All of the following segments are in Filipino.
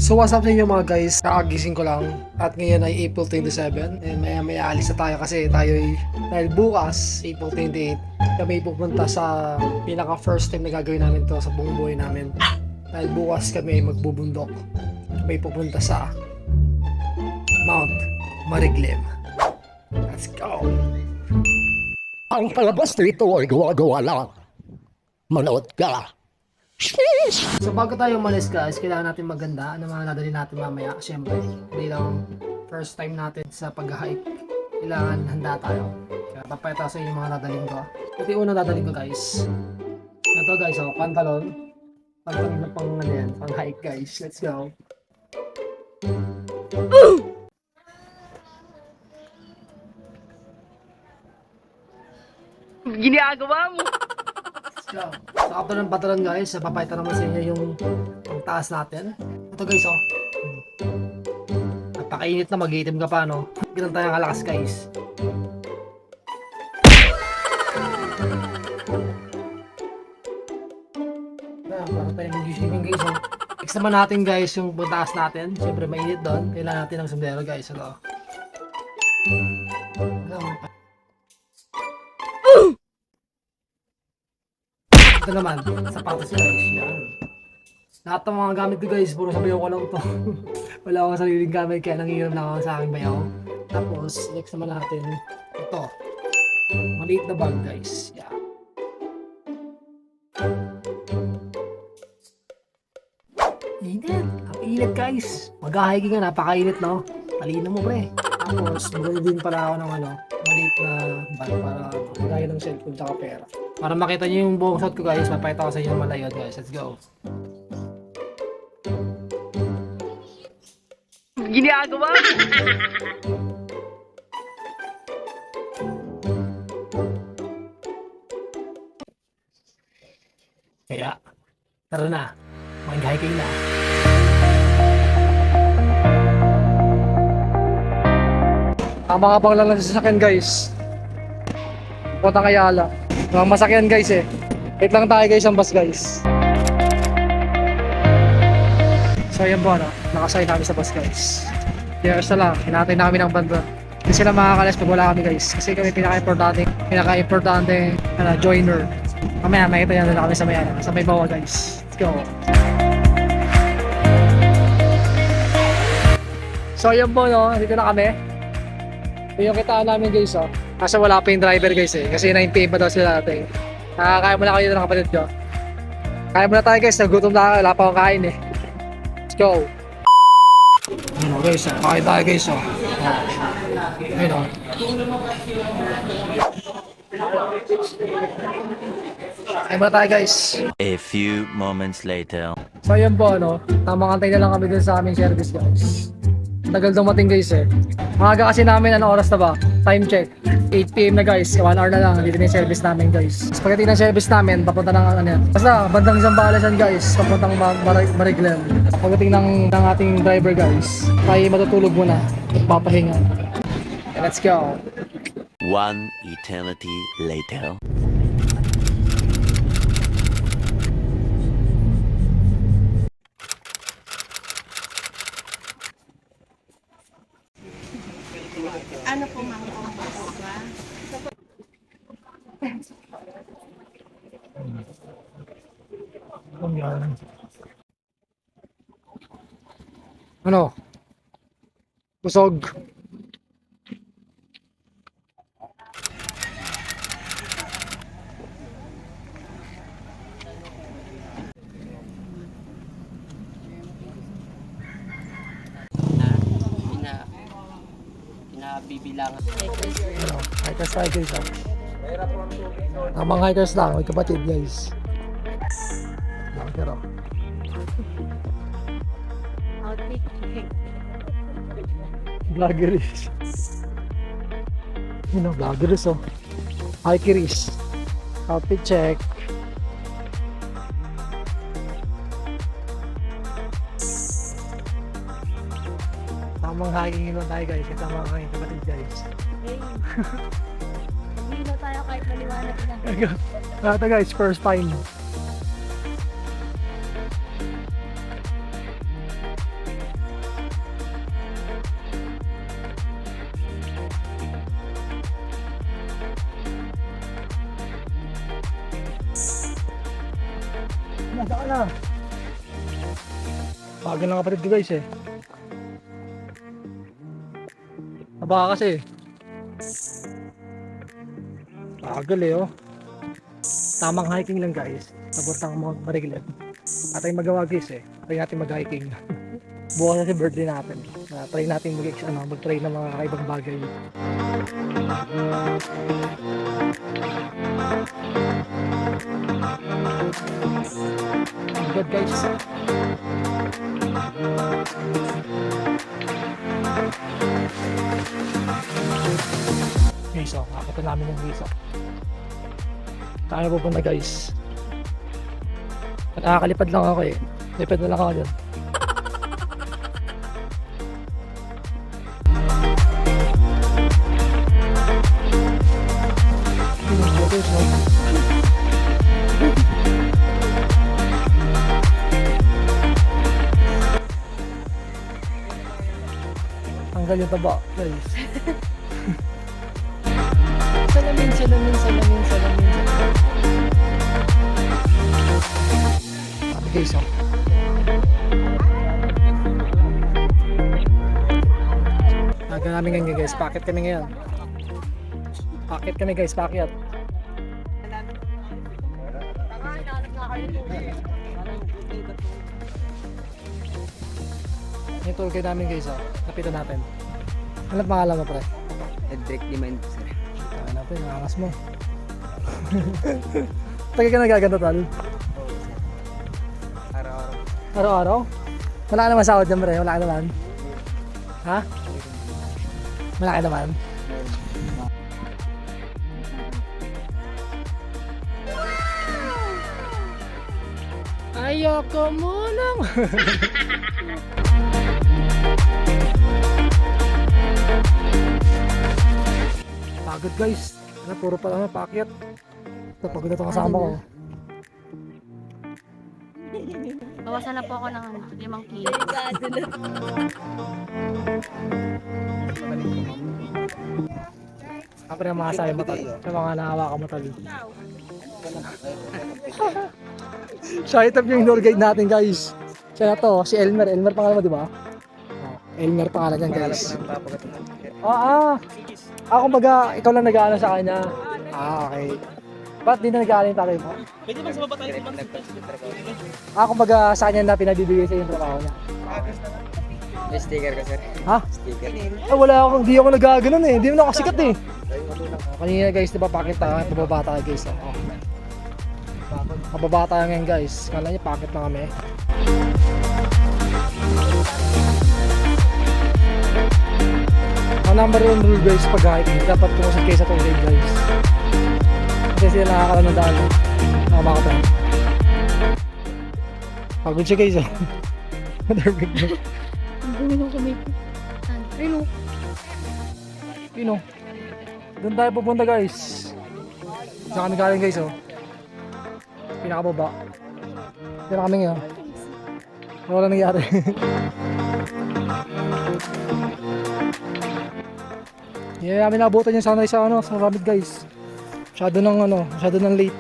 So what's up sa inyo mga guys, kakagising ko lang at ngayon ay April 27 and maya alis na tayo kasi tayo ay dahil bukas, April 28 kami pupunta sa pinaka first time na gagawin namin to sa buong buhay namin. Dahil bukas kami magbubundok, kami pupunta sa Mount Mariglim. Let's go! Ang palabas nito ay gawa-gawa lang. Manood ka. Sheesh! So bago tayo umalis guys, kailangan natin maganda. Ano mga nadali natin mamaya? Siyempre, hindi lang first time natin sa pag-hike. Kailangan handa tayo. Kaya papayata sa inyo mga dadaling ko. Ito yung unang dadaling ko guys. Ito guys, oh, pantalon. Pantalon na pang ano yan, pang hike guys. Let's go. Ginagawa mo. So, sa ng pantalon guys, papayata naman sa inyo yung taas natin. Ito guys, oh. Napakainit na, mag-iitim ka pa, no? Ganun tayo kalakas guys. Parang tayo mag-swimming guys, oh. Next naman natin guys, yung taas natin. Siyempre mainit doon. Kailangan natin ng sombrero guys. Ito. Ito naman, sapatos guys. Yan. Lahat ng mga gamit ko guys, puro sa bayaw ko lang to. Wala akong sariling gamit kaya nangihiram na ako sa aking bayaw. Tapos, next naman natin, ito. Maliit na bag guys. Yan. Init. Ang init guys. Mag-hiking nga, napakainit no. Talino mo pre. Tapos, bumili din pala ako ng maliit na bag para magaya ng cellphone tsaka pera. Para makita nyo yung buong shot ko guys, mapakita ko sa inyo malayo guys. Let's go. Ginagawa mo. Kaya, tara na. Mag-hiking na. Tama ka pang lang sa sasakyan guys. Punta kay Ala. Mga masakyan guys eh. Wait lang tayo guys ang bus guys. So yan po nakasay namin sa bus guys. There's na lang, hinatay namin ng banda. Hindi sila makakalas pag wala kami guys. Kasi kami pinaka-importante joiner. Mamaya makita nyo na kami sa may bawa guys. Let's go. So yan po no, dito na kami. Ito yung kitaan namin guys oh. Kasi wala pa yung driver guys eh. Kasi 9 PM pa daw sila natin. Nakakain mo na kayo ng kapatid ko. Kain muna tayo guys, nagutom na wala pa akong kain eh. Let's go. Ayun o guys, kain tayo guys o. Ayun o. Kain muna tayo guys. A few moments later. So ayun po tamang antay na lang kami dun sa aming service guys. Tagal dumating guys eh. Maaga kasi namin, oras na ba? Time check. 8 PM na guys, 1 hour na lang, dito na yung service namin guys. Pagdating ng service namin, papunta ng basta bandang Zambales guys, papuntang Mariglim. Pagdating ng ating driver guys, tayo matutulog muna, papahinga. Okay, let's go. One eternity later. Ano po ma'am ang ba? Ano? Busog. Pinabibilangan. Hikers tayo guys Tamang hikers lang, may kapatid guys. Hiker oh. Outfit. Vloggeris. Yun o, vloggeris oh. Hikeris. Outfit check. Tamang hiking lang tayo guys. Kasama ka kayo kapatid guys. Hindi na tayo kahit maliwanag na. Ito guys, first time. Daka na. Bagal ng kapatid ko guys eh. Nabaka kasi. Bagal eh oh. Tamang hiking lang guys. Nabuntang Mount Mariglan. At tayong magawa guys eh. Try natin mag-hiking. Bukas kasi birthday natin. Try natin mag-try ng mga kaibang bagay. Good guys. Guys, nakakita namin yung guys. Tayo pupunta guys. Nakakalipad lang ako eh. Lipad na lang ako dyan. Tanggal yung taba guys. Salamin. Sabi guys oh. Naga namin ngayon guys, packet kami ngayon. Packet kami guys, packet. Yung tour guide namin guys oh, lapitan natin. Ano pangalan mo pre? Edric Demand, sir. Tayo natin, nangangas mo. Tagay ka nagaganda tal? Araw-araw. Araw-araw? Wala ka naman sahod dyan pre, wala ka naman? Ha? Wala ka naman? Ayoko mo lang. Pagod guys. Ano, puro pa lang paakyat. Ito, pagod na itong kasama ko. Bawasan na po ako ng 5 kilo. Kapag yung mga sayo matal. Yung mga nahawa ka matal. Shout out yung tour guide natin guys. Siya na to, si Elmer. Elmer pangalan mo di ba? Elmer pangalan niyan guys. Kumbaga, ikaw lang nag-aano sa kanya. Okay. Ba't di na nag-aano yung tatay mo? Pwede bang sumaba tayo sa Kumbaga, sa kanya na pinabibigay sa yung trabaho niya. May sticker ka, sir. Ha? Sticker. Wala ako, hindi ako nagaganon eh. Hindi mo na ako sikat eh. Kanina guys, diba pakita, pababata guys. Pababata ngayon guys. Kala niya pakit na kami. Ang number one rule guys pag hiking, dapat tumusad kayo sa tour guide guys. Kasi sila nakakalan ng daan. Nakamakata. Pagod siya guys. Perfect na. Ang dumi ng kamay ko. Ayun o. Yun o. Doon tayo pupunta guys. Diyan kami galing guys oh. Pinakababa. Diyan kami ngayon. Wala nangyari. Hindi namin naabutan yung sunrise sa sa Ramid guys. Masyado ng late.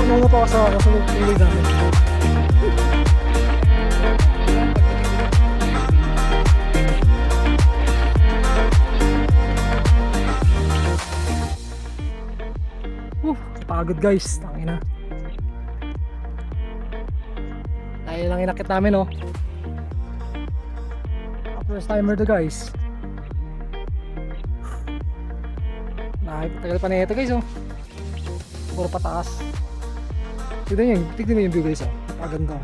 Nauna pa ako sa tuloy namin. Pagod guys, tangina. Tayo lang inakit namin oh. First timer to guys. Nakipatagal pa na ito guys oh. Puro pataas. Tignan nyo yung view guys ah. Napakaganda.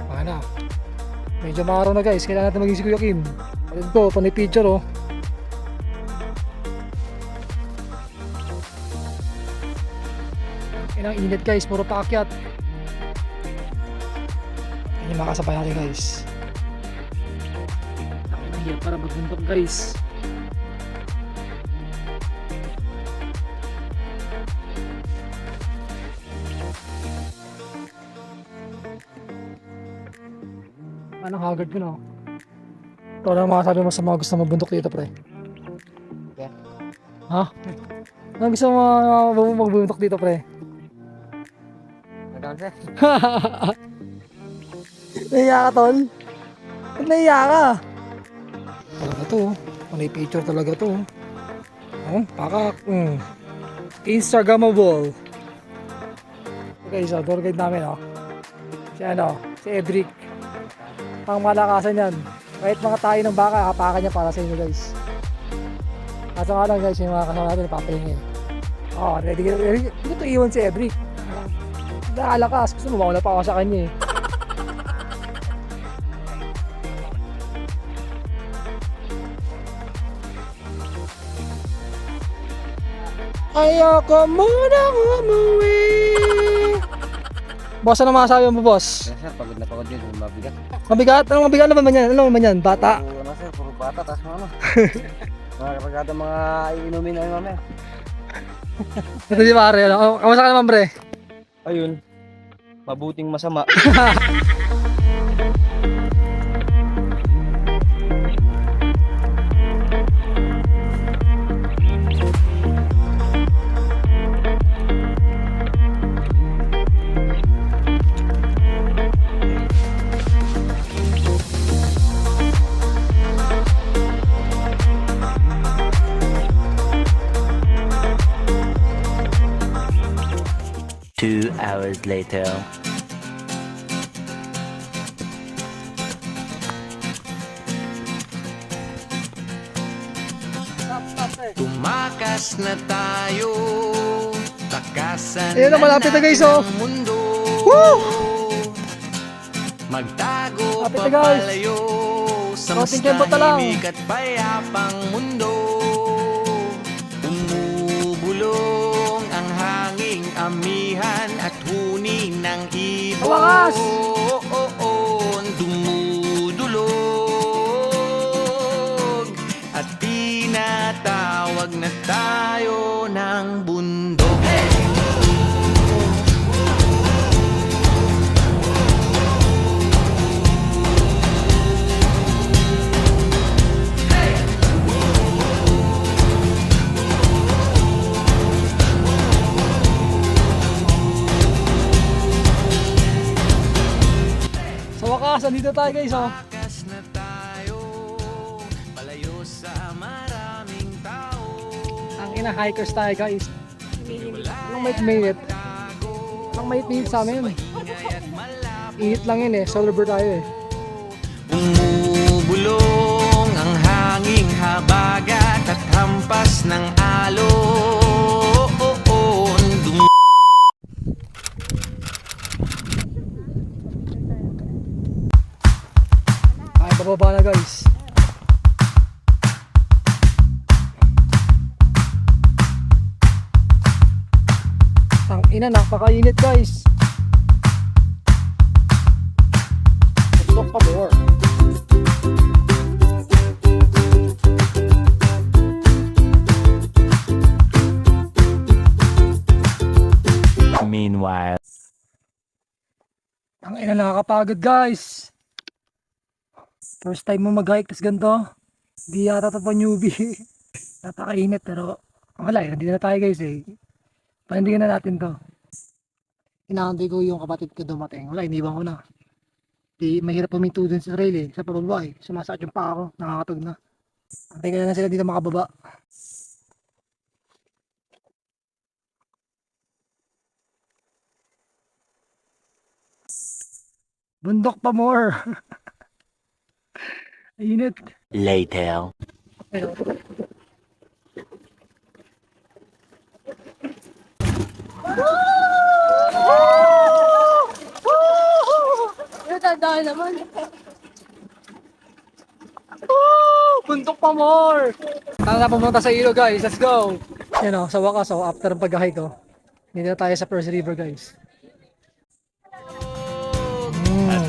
Mana. Medyo maaraw na guys. Kailangan natin maging si Kuya Kim. Ito, panay picture oh. Inang init guys. Puro paakyat. Hindi makasabay natin guys. Nakakahirap para magbundok guys. Anong haggard ko no? Ito lang mga sabi mo sa mga gusto magbundok dito pre. Yeah. Ha? Anong gusto mo magbundok dito pre? Madam sir. Nahiya ka tol? Ba't nahiya ka? Talaga to. Panay picture talaga to. Oh, pakak. Instagrammable. Okay, so tour guide namin oh. Si Edric. Pang malakasan yan. Kahit mga tayo ng baka, kapakan niya para sa inyo guys. Kaso nga lang guys, yung mga kasama natin napapahingi. Oh, ready ka. Hindi ito iwan si Edric. Nakalakas. Gusto mo mauna pa ako sa kanya eh. Ayoko munang umuwi. Boss, ano masasabi mo boss? Sir, pagod na pagod yun. Mabigat. Mabigat? Anong mabigat naman man yan? Ano naman yan? Bata? Ano sir, puro bata. Tapos ano. Mga kapagkata mga iinumin na yung mamaya. Ito si pare. Ano? Kamusta ka naman pre? Ayun, mabuting masama. Two hours later. Tumakas na tayo, takasan Ayun na, malapit na guys, oh. ang mundo. Woo! Magtago Malapit na, guys. papalayo sa mas Konting kembot na lang. tahimik at payapang mundo. Umubulong ang hanging amihan at huni ng ibon. Tawakas! Dumudulog at tinatawag na tayo ng bundok. Sa wakas, andito tayo guys oh. Takas na tayo, palayo sa maraming tao. Ang ina hikers tayo guys. Anong mainit? Anong mainit sa amin? Init lang yun eh. Solar bird tayo eh. Umubulong ang hanging habagat at hampas ng alon. Ay, bababa na guys. Tang ina, napakainit guys. Gusto pa more. Meanwhile. Tang ina, nakakapagod guys. First time mo mag-hike, tas ganito. Di yata ito pa newbie. Napakainit pero wala eh, nandito na tayo guys eh. Panindigan na natin to. Inaantay ko yung kapatid ko dumating. Wala, iniwan ko na. Di, mahirap puminto dun sa trail eh. Sa pababa eh. Sumasakit yung paa ko. Nakakatog na. Antay ko na sila dito makababa. Bundok pa more. Init. Later. Pero, Tandaan naman. bundok pa more. Tara na pumunta sa ilog guys. Let's go. Yan o, sa wakas o, after ng pag-hike ko. Dito na tayo sa First River guys. At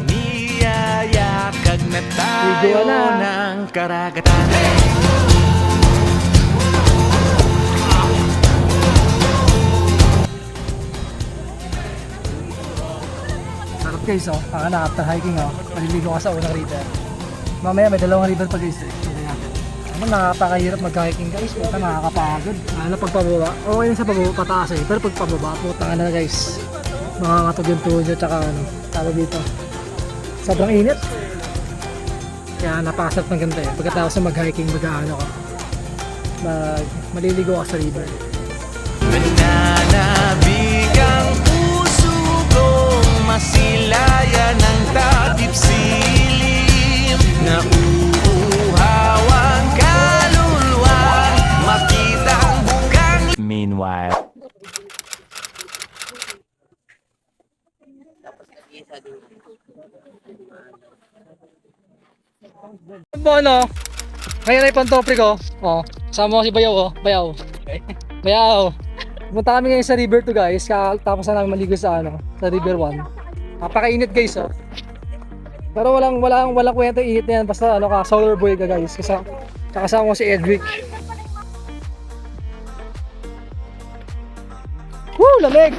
na Ligo tayo na. ng karagatan. Sarap guys, oh. Na after hiking, oh. Maliligo ka sa unang river. Mamaya may dalawang river pa guys, eh. Tingnan natin. Ano, napakahirap mag-hiking guys. Puta, nakakapagod. Lalo pag pababa. Okay lang sa pababa, pataas eh. Pero pag pababa, puta na guys. Makakatog yung tuhod nyo, tsaka ano, tawag dito. Sobrang init. Kaya napakasarap ng ganda eh. Pagkatapos na mag-hiking, mag-ano ka. Maliligo ka sa river. Nananabig ang puso kong masilayan ng takip silim. Nauuhaw ang kaluluwa, makita ang bukang Meanwhile. Ano? Ngayon ay pantopre ko. Oh, sama ko si Bayaw, oh. Bayaw. Bayaw. Pumunta kami ngayon sa River 2 guys. Tapos na namin maligo sa ano, sa River 1. Napakainit guys, oh. Pero walang kwenta yung init na yan. Basta ano ka, solar boy ka guys. Kasama ko si Edric. Woo! Lamig!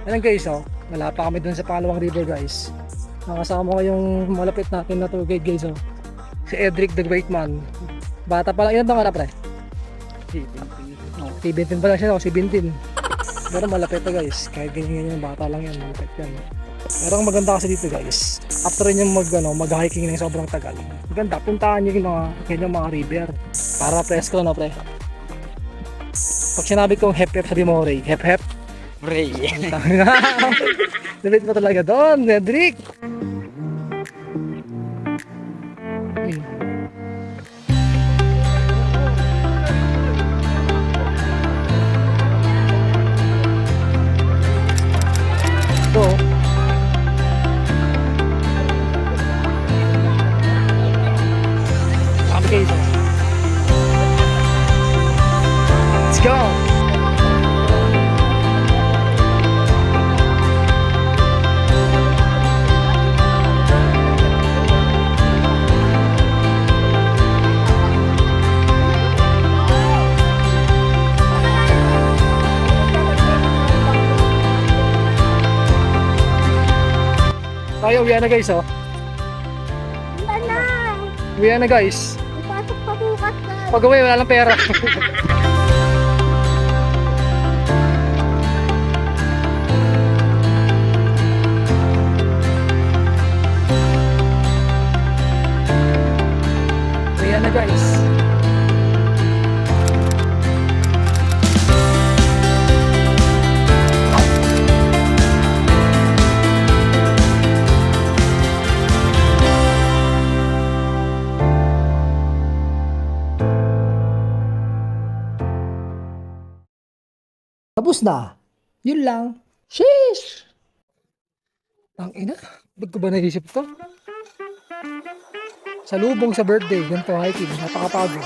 Ayan guys, oh. Wala pa kami dun sa pangalawang river guys. Nakasama ko yung malapit natin na tour guide guys, oh. Si Edric the Great Man. Bata pa lang. Ilan taong ka na pre? 17 pa lang siya, si Bintin. Pero malapit to guys. Kahit ganyan bata lang yan, malapit yan. Pero ang maganda kasi dito guys, after yung mag-hiking ng sobrang tagal, maganda, puntahan nyo yung mga river. Para presko na pre. Pag sinabi kong hep-hep, sabi mo Ray. Hep-hep. Ray. Lapit mo talaga doon, Edric. Ito. Sabi kayo ito. Let's go! Tayo, uwi na guys, oh. Wala na! Uwi na guys. Ipasok pa bukas na! Pag uwi, wala lang pera. Uwi na guys. Tapos na. Yun lang. Sheesh! Ang ina. Ba't ko ba naisip to? Sa lubong sa birthday, ganito hiking. Napakapagod.